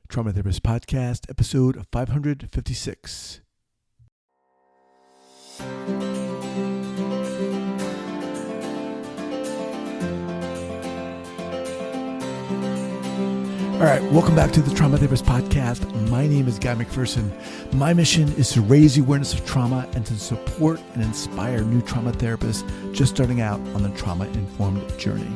Trauma Therapist Podcast, episode 556. All right, welcome back to the Trauma Therapist Podcast. My name is Guy Macpherson. My mission is to raise the awareness of trauma and to support and inspire new trauma therapists just starting out on the trauma-informed journey.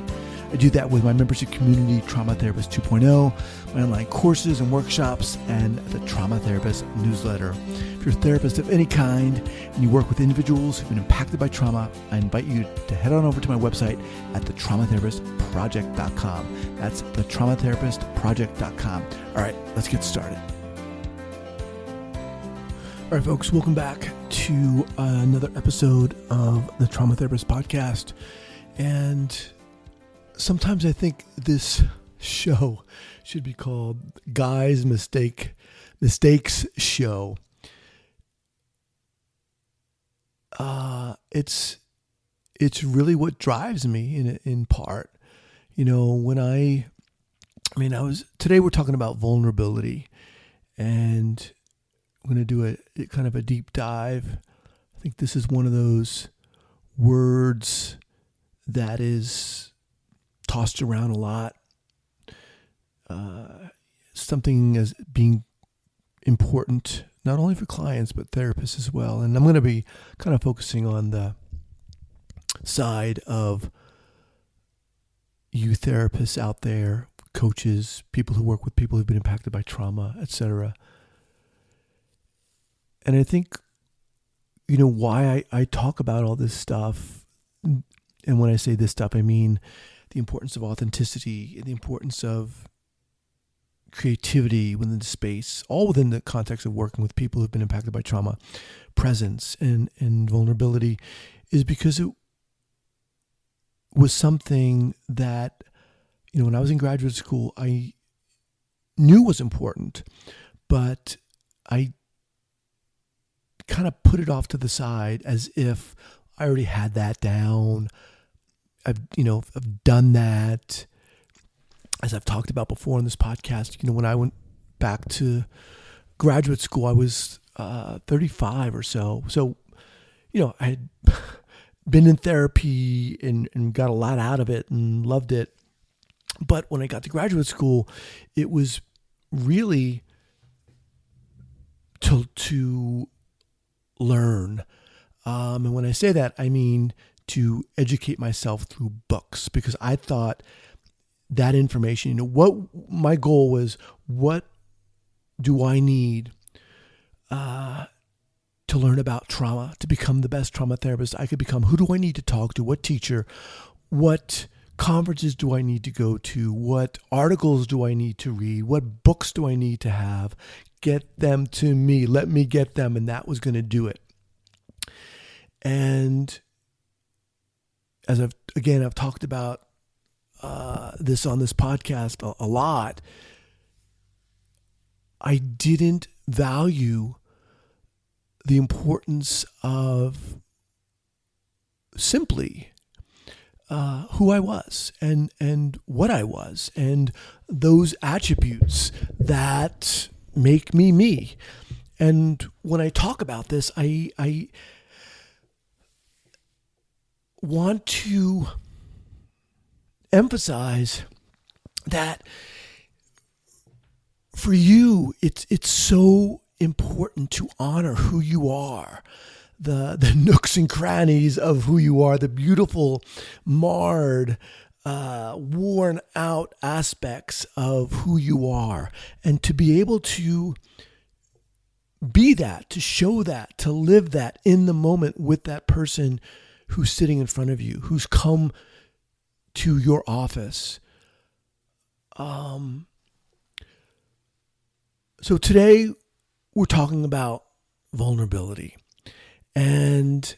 I do that with my membership community, Trauma Therapist 2.0, my online courses and workshops, and the Trauma Therapist newsletter. If you're a therapist of any kind and you work with individuals who've been impacted by trauma, I invite you to head on over to my website at thetraumatherapistproject.com. That's thetraumatherapistproject.com. All right, let's get started. All right, folks, welcome back to another episode of the Trauma Therapist Podcast. And sometimes I think this show should be called Guy's Mistakes Show. It's really what drives me in part. You know, today we're talking about vulnerability, and I'm going to do a kind of a deep dive. I think this is one of those words that is tossed around a lot. Something as being important, not only for clients, but therapists as well. And I'm going to be kind of focusing on the side of you therapists out there, coaches, people who work with people who've been impacted by trauma, etc. And I think, you know, why I talk about all this stuff, and when I say this stuff, I mean the importance of authenticity, the importance of creativity within the space, all within the context of working with people who've been impacted by trauma, presence and vulnerability, is because it was something that, you know, when I was in graduate school, I knew was important, but I kind of put it off to the side as if I already had that down. I've done that. As I've talked about before on this podcast, you know, when I went back to graduate school, I was 35 or so. So, you know, I had been in therapy and got a lot out of it and loved it. But when I got to graduate school, it was really to learn. And when I say that, I mean to educate myself through books, because I thought that information, you know, what my goal was, what do I need to learn about trauma to become the best trauma therapist I could become? Who do I need to talk to? What teacher? What conferences do I need to go to? What articles do I need to read? What books do I need to have? Get them to me. Let me get them. And that was going to do it. And as I've talked about this on this podcast a lot, I didn't value the importance of simply who I was and what I was and those attributes that make me me. And when I talk about this, I want to emphasize that for you, it's so important to honor who you are, the nooks and crannies of who you are, the beautiful, marred, worn out aspects of who you are, and to be able to be that, to show that, to live that in the moment with that person who's sitting in front of you, who's come to your office. So today we're talking about vulnerability, and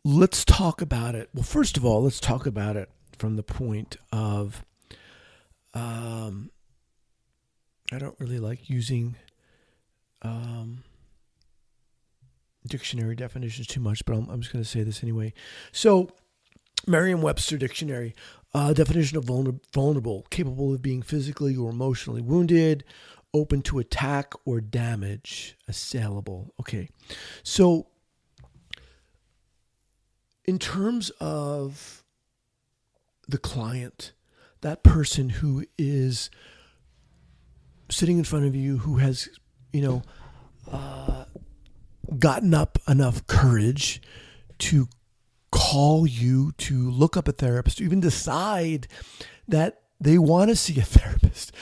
let's talk about it. Well, first of all, let's talk about it from the point of, I don't really like using dictionary definitions too much, but I'm just going to say this anyway. So Merriam-Webster dictionary, definition of vulnerable, capable of being physically or emotionally wounded, open to attack or damage, assailable. Okay, so in terms of the client, that person who is sitting in front of you, who has, gotten up enough courage to call you to look up a therapist, to even decide that they want to see a therapist.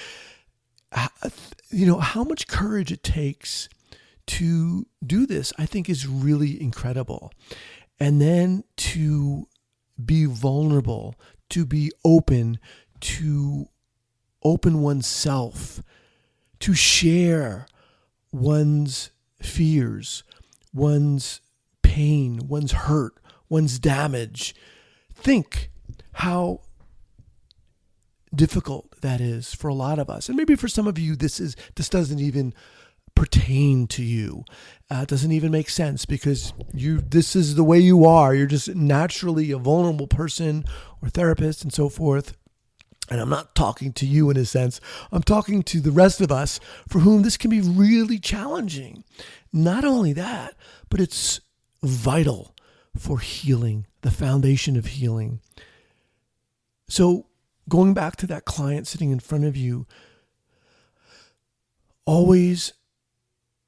How much courage it takes to do this, I think, is really incredible. And then to be vulnerable, to be open, to open oneself, to share one's fears, one's pain, one's hurt, one's damage. Think how difficult that is for a lot of us. And maybe for some of you, this doesn't even pertain to you. It doesn't even make sense because this is the way you are. You're just naturally a vulnerable person or therapist and so forth. And I'm not talking to you in a sense. I'm talking to the rest of us for whom this can be really challenging. Not only that, but it's vital for healing, the foundation of healing. So going back to that client sitting in front of you, always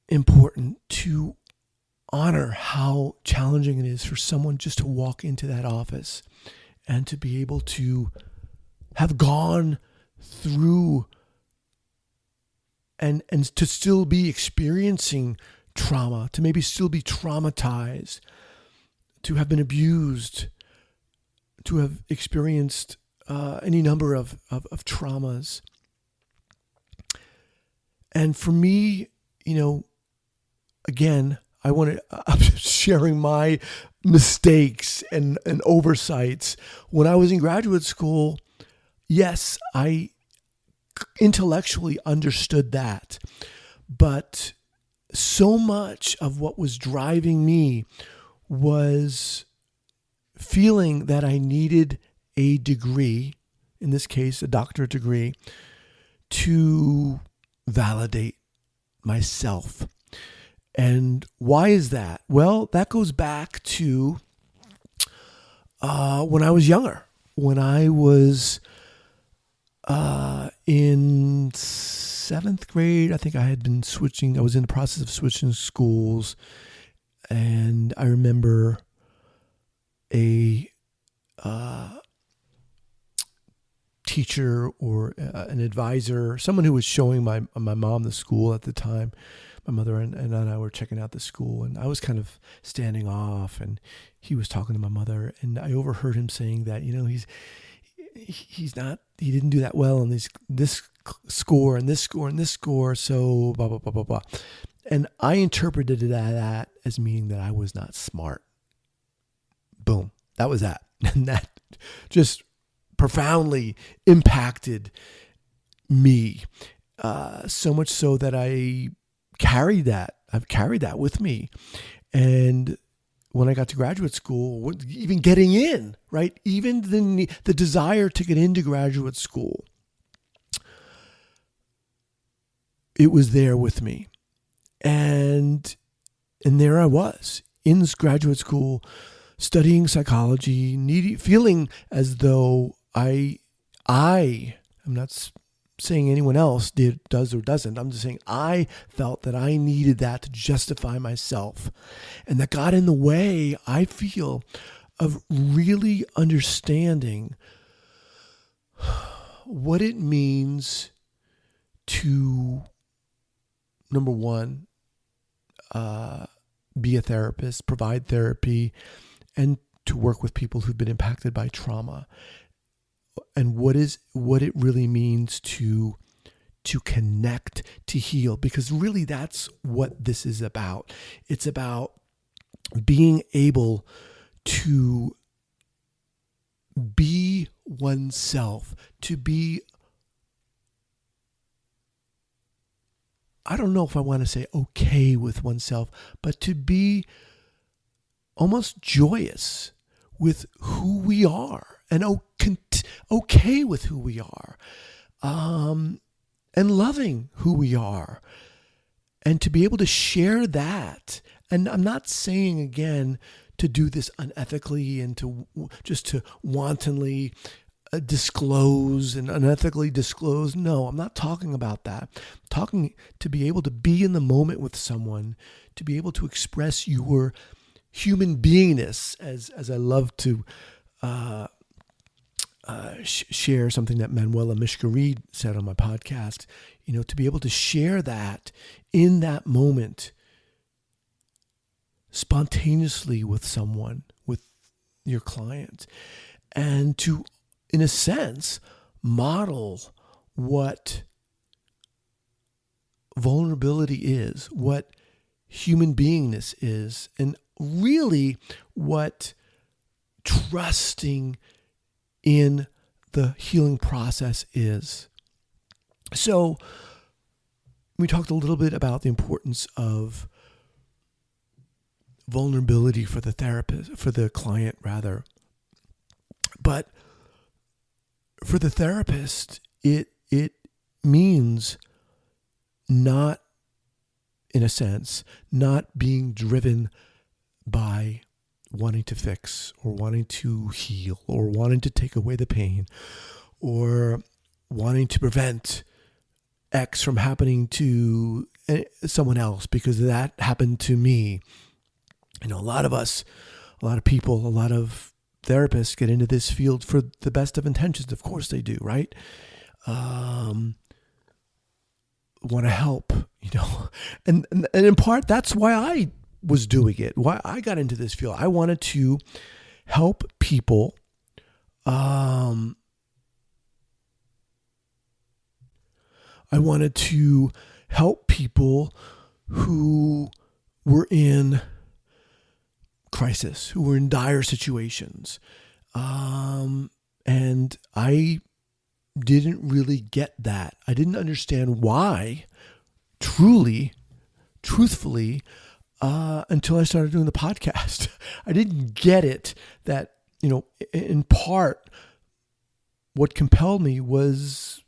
important to honor how challenging it is for someone just to walk into that office and to be able to have gone through and to still be experiencing trauma, to maybe still be traumatized, to have been abused, to have experienced any number of traumas. And for me, again, I'm sharing my mistakes and oversights. When I was in graduate school, yes, I intellectually understood that. But so much of what was driving me was feeling that I needed a degree, in this case, a doctorate degree, to validate myself. And why is that? Well, that goes back to when I was younger. When I was in 7th grade, I think I had been switching. I was in the process of switching schools. And I remember a teacher or an advisor, someone who was showing my mom the school at the time. My mother and I were checking out the school, and I was kind of standing off, and he was talking to my mother, and I overheard him saying that, he didn't do that well on this score and this score and this score, so blah, blah, blah, blah, blah. And I interpreted that as meaning that I was not smart. Boom. That was that. And that just profoundly impacted me. So much so that I've carried that with me. And when I got to graduate school, even getting in, right? Even the desire to get into graduate school, it was there with me. And there I was in this graduate school studying psychology, feeling as though I'm not saying anyone else does or doesn't. I'm just saying I felt that I needed that to justify myself. And that got in the way, I feel, of really understanding what it means to, number one, be a therapist, provide therapy, and to work with people who've been impacted by trauma. And what it really means to connect, to heal, because really that's what this is about. It's about being able to be oneself, to be, I don't know if I want to say okay with oneself, but to be almost joyous with who we are and okay with who we are, and loving who we are, and to be able to share that. And I'm not saying, again, to do this unethically and to wantonly disclose and unethically disclose. No, I'm not talking about that. I'm talking to be able to be in the moment with someone, to be able to express your human beingness, as I love to share something that Manuela Mishka-Reed said on my podcast, to be able to share that in that moment spontaneously with someone, with your client, and to, in a sense, model what vulnerability is, what human beingness is, and really what trusting in the healing process is. So we talked a little bit about the importance of vulnerability for the therapist, for the client rather. But for the therapist, it means not, in a sense, not being driven by wanting to fix or wanting to heal or wanting to take away the pain or wanting to prevent X from happening to someone else because that happened to me. A lot of people, a lot of therapists get into this field for the best of intentions. Of course they do, right? Want to help, and in part, that's why I was doing it, why I got into this field. I wanted to help people I wanted to help people who were in crisis, who were in dire situations. And I didn't really get that. I didn't understand why, truthfully, until I started doing the podcast. I didn't get it that, in part, what compelled me was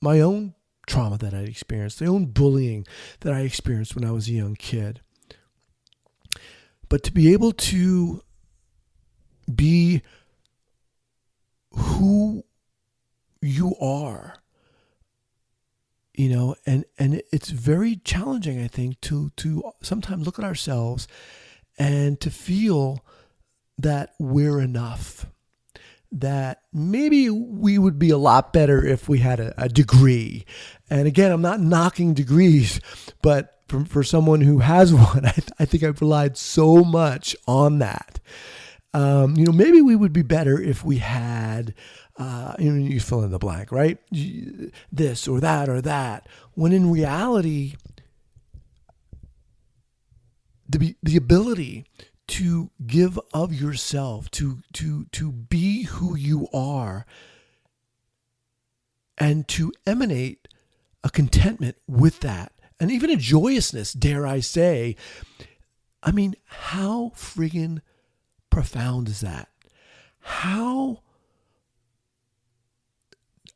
my own trauma that I'd experienced, the own bullying that I experienced when I was a young kid. But to be able to be who you are, and it's very challenging, I think, to sometimes look at ourselves and to feel that we're enough, that maybe we would be a lot better if we had a degree. And again, I'm not knocking degrees, but for someone who has one, I think I've relied so much on that. Maybe we would be better if we had, you fill in the blank, right? This or that. When in reality, the ability to give of yourself, to be who you are, and to emanate a contentment with that, and even a joyousness, dare I say. I mean, how friggin' profound is that? How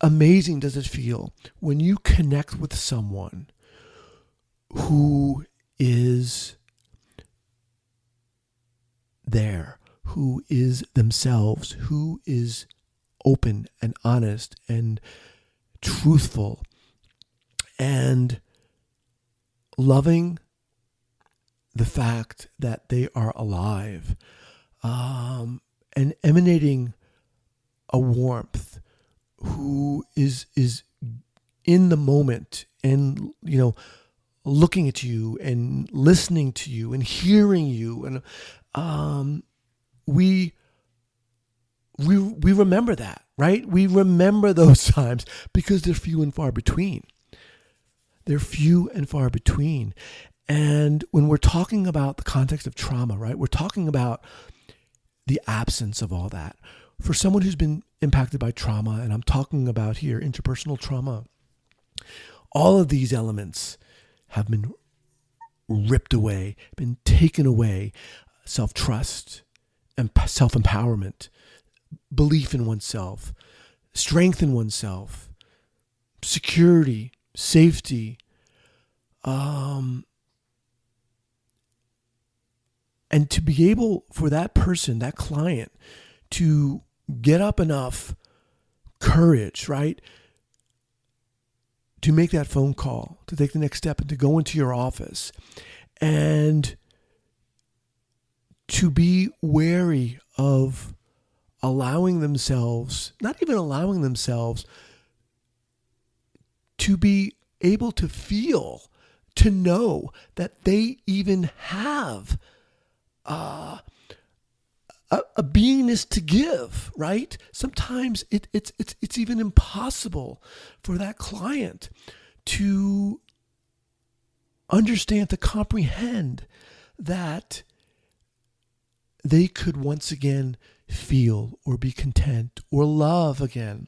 amazing does it feel when you connect with someone who is there, who is themselves, who is open and honest and truthful and loving the fact that they are alive, and emanating a warmth, who is in the moment and, looking at you and listening to you and hearing you. And we remember that, right? We remember those times because they're few and far between. They're few and far between. And when we're talking about the context of trauma, right, we're talking about the absence of all that. For someone who's been impacted by trauma, and I'm talking about here interpersonal trauma, all of these elements have been ripped away, been taken away. Self-trust, self-empowerment, belief in oneself, strength in oneself, security, safety, and to be able for that person, that client, to get up enough courage, right, to make that phone call, to take the next step, and to go into your office, and to be wary of allowing themselves, not even allowing themselves, to be able to feel, to know that they even have a beingness to give, right? Sometimes it's even impossible for that client to understand, to comprehend that they could once again feel or be content or love again.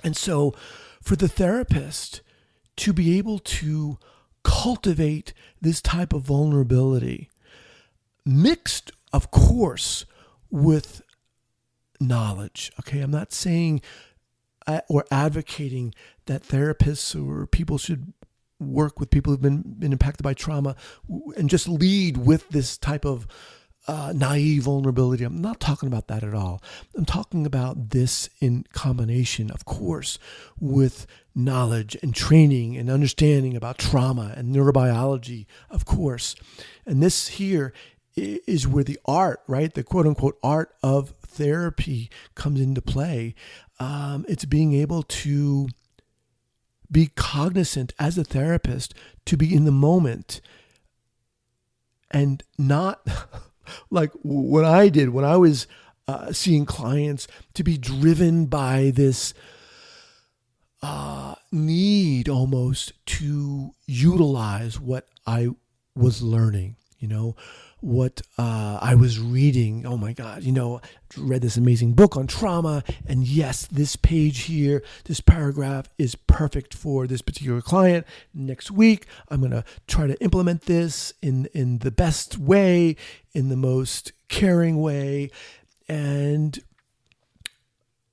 And so for the therapist to be able to cultivate this type of vulnerability, mixed, of course, with knowledge. Okay, I'm not saying or advocating that therapists or people should work with people who've been impacted by trauma and just lead with this type of naive vulnerability. I'm not talking about that at all. I'm talking about this in combination, of course, with knowledge and training and understanding about trauma and neurobiology, of course. And this here is where the art, right, the quote unquote art of therapy comes into play. It's being able to be cognizant as a therapist, to be in the moment and not like what I did when I was seeing clients, to be driven by this need almost to utilize what I was learning, what I was reading. Oh my God, read this amazing book on trauma. And yes, this page here, this paragraph is perfect for this particular client. Next week, I'm going to try to implement this in the best way, in the most caring way. And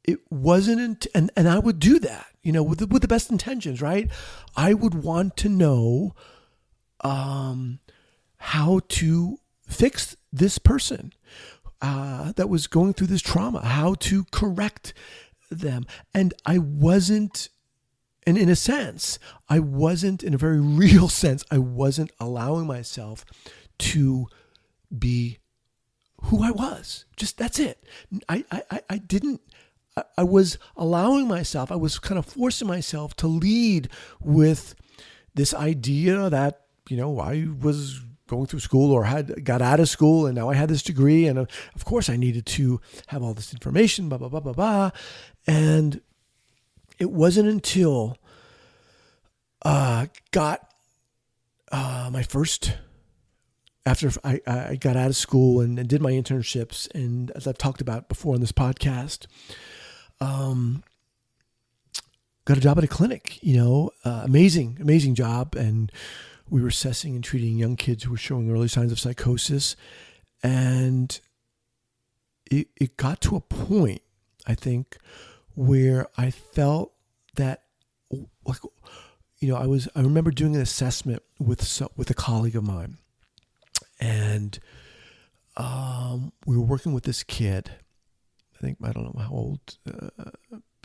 it wasn't, and I would do that, with the best intentions, right? I would want to know how to fix this person that was going through this trauma, how to correct them. And I wasn't, and in a sense, I wasn't, in a very real sense, I wasn't allowing myself to be who I was. Just, that's it. I didn't, I was allowing myself, I was kind of forcing myself to lead with this idea that, I was going through school or got out of school and now I had this degree. And of course I needed to have all this information, blah, blah, blah, blah, blah. And it wasn't until got my first, after I got out of school and did my internships, and as I've talked about before on this podcast, got a job at a clinic, amazing job. And we were assessing and treating young kids who were showing early signs of psychosis. And it got to a point, I think, where I felt that, I remember doing an assessment with a colleague of mine. And we were working with this kid, I don't know how old,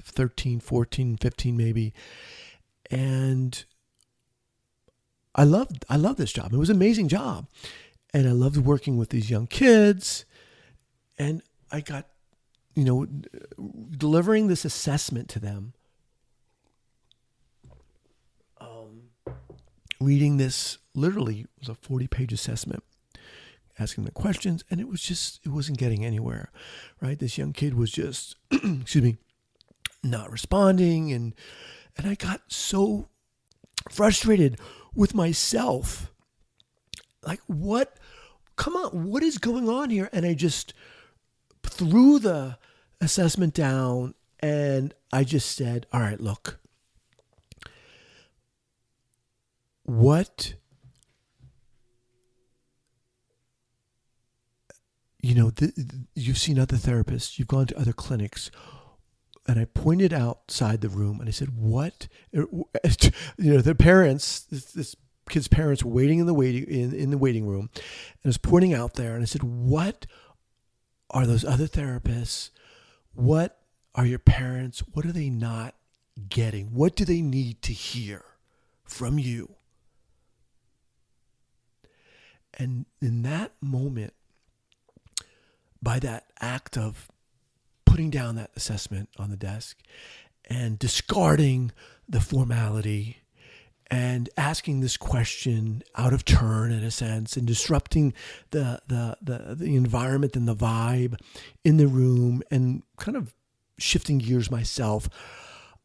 13, 14, 15 maybe. And I loved this job. It was an amazing job. And I loved working with these young kids. And I got, delivering this assessment to them, reading this, literally, it was a 40-page assessment, asking them questions, and it wasn't getting anywhere, right? This young kid was just, not responding. And I got so frustrated with myself. Like, what is going on here? And I just threw the assessment down and I just said, all right, look, you've seen other therapists, you've gone to other clinics. And I pointed outside the room and I said, what, the parents, this kid's parents were waiting in the waiting room, and I was pointing out there and I said, what are those other therapists? What are your parents? What are they not getting? What do they need to hear from you? And in that moment, by that act of putting down that assessment on the desk and discarding the formality and asking this question out of turn, in a sense, and disrupting the environment and the vibe in the room and kind of shifting gears myself,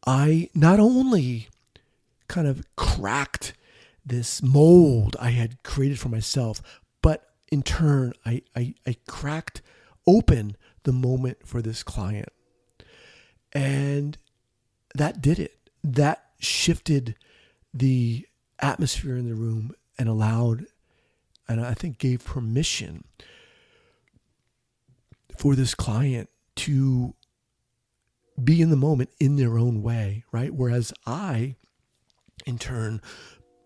I not only kind of cracked this mold I had created for myself, but in turn, I cracked open the moment for this client. And that did it. That shifted the atmosphere in the room and allowed, and I think gave permission for this client to be in the moment in their own way, right? Whereas I, in turn,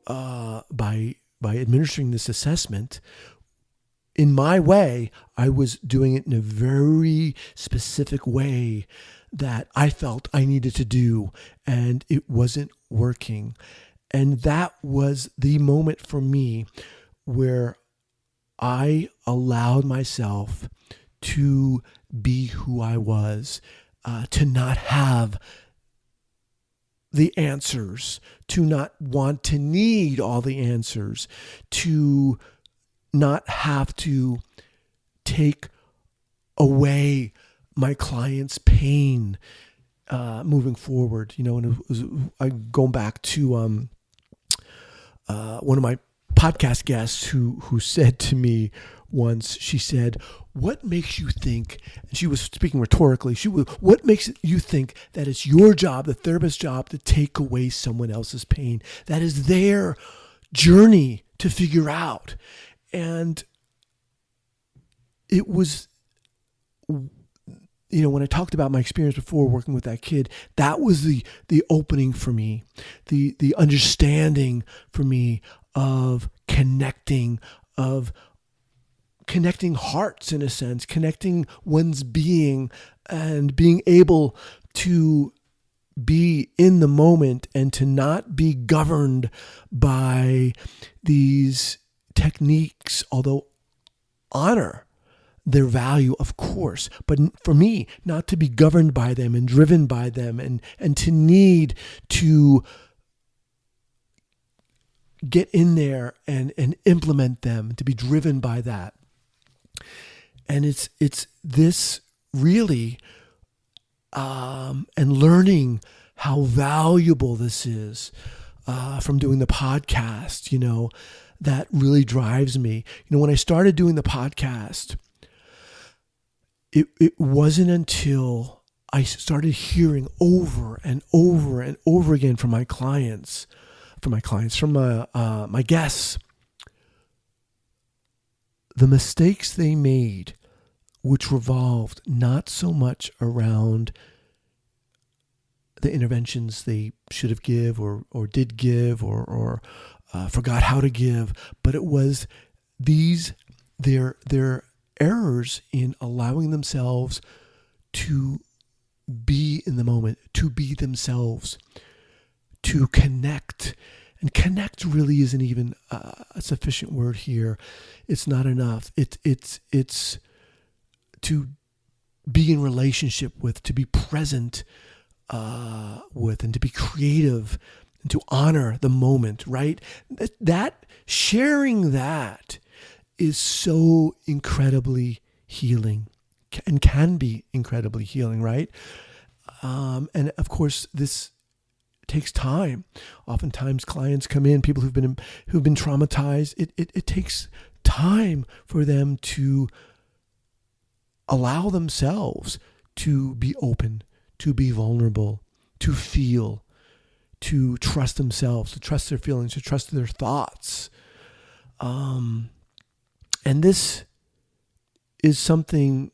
by administering this assessment, in my way, I was doing it in a very specific way that I felt I needed to do, and it wasn't working. And that was the moment for me where I allowed myself to be who I was, to not have the answers, to not want to need all the answers, to not have to take away my client's pain moving forward. And it was, going back to one of my podcast guests who said to me once, she said, what makes you think, and she was speaking rhetorically, what makes you think that it's your job, the therapist's job, to take away someone else's pain? That is their journey to figure out. And it was, when I talked about my experience before working with that kid, that was the opening for me, the understanding for me of connecting hearts, in a sense, connecting one's being and being able to be in the moment and to not be governed by these techniques, although honor their value, of course, but for me, not to be governed by them and driven by them and to need to get in there and implement them, to be driven by that. And it's this really, and learning how valuable this is from doing the podcast, that really drives me. When I started doing the podcast, it wasn't until I started hearing over and over and over again from my clients, from my guests, the mistakes they made, which revolved not so much around the interventions they should have give or did give or forgot how to give, but it was their errors in allowing themselves to be in the moment, to be themselves, to connect. And connect really isn't even a sufficient word here. It's not enough. It's to be in relationship with, to be present with, and to be creative, and to honor the moment, right? That sharing that is so incredibly healing, and can be incredibly healing, right? And of course, this takes time. Oftentimes, clients come in, people who've been traumatized. It takes time for them to allow themselves to be open, to be vulnerable, to feel, to trust themselves, to trust their feelings, to trust their thoughts. And this is something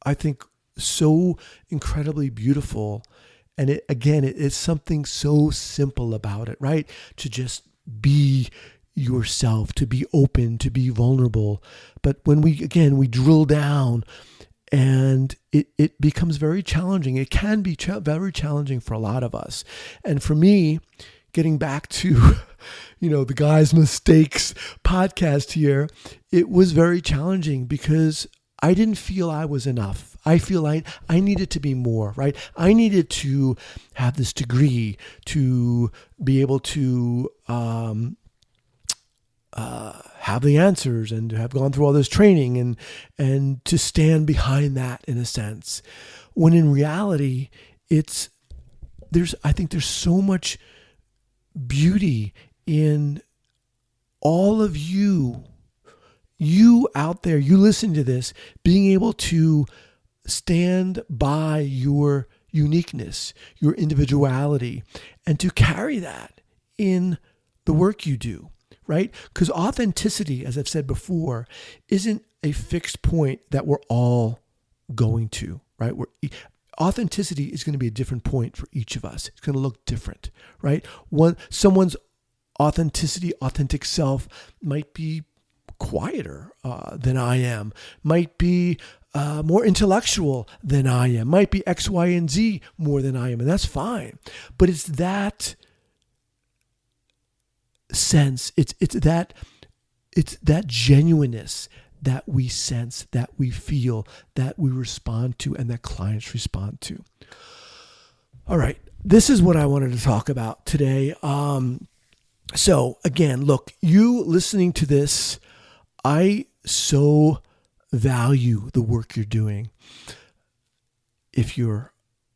I think so incredibly beautiful. And it is something so simple about it, right? To just be yourself, to be open, to be vulnerable. But when we drill down, and it becomes very challenging. It can be very challenging for a lot of us. And for me, getting back to, the Guy's Mistakes podcast here, it was very challenging because I didn't feel I was enough. I feel like I needed to be more, right? I needed to have this degree to be able to have the answers and to have gone through all this training and to stand behind that in a sense. When in reality, I think there's so much beauty in all of you out there, you listen to this, being able to stand by your uniqueness, your individuality, and to carry that in the work you do. Right? Because authenticity, as I've said before, isn't a fixed point that we're all going to, right? Authenticity is going to be a different point for each of us. It's going to look different, right? Someone's authentic self might be quieter than I am, might be more intellectual than I am, might be X, Y, and Z more than I am, and that's fine. But it's that sense, it's that genuineness that we sense, that we feel, that we respond to, and that clients respond to. All right, this is what I wanted to talk about today. So again, look, you listening to this, I so value the work you're doing. If you're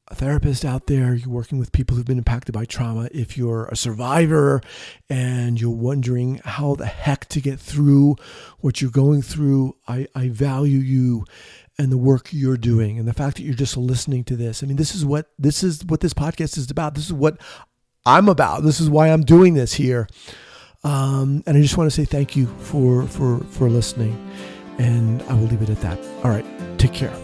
a therapist out there, you're working with people who've been impacted by trauma, if you're a survivor and you're wondering how the heck to get through what you're going through, I value you and the work you're doing and the fact that you're just listening to this. I mean, this is what this podcast is about. This is what I'm about. This is why I'm doing this here. And I just want to say thank you for listening, and I will leave it at that. All right. Take care.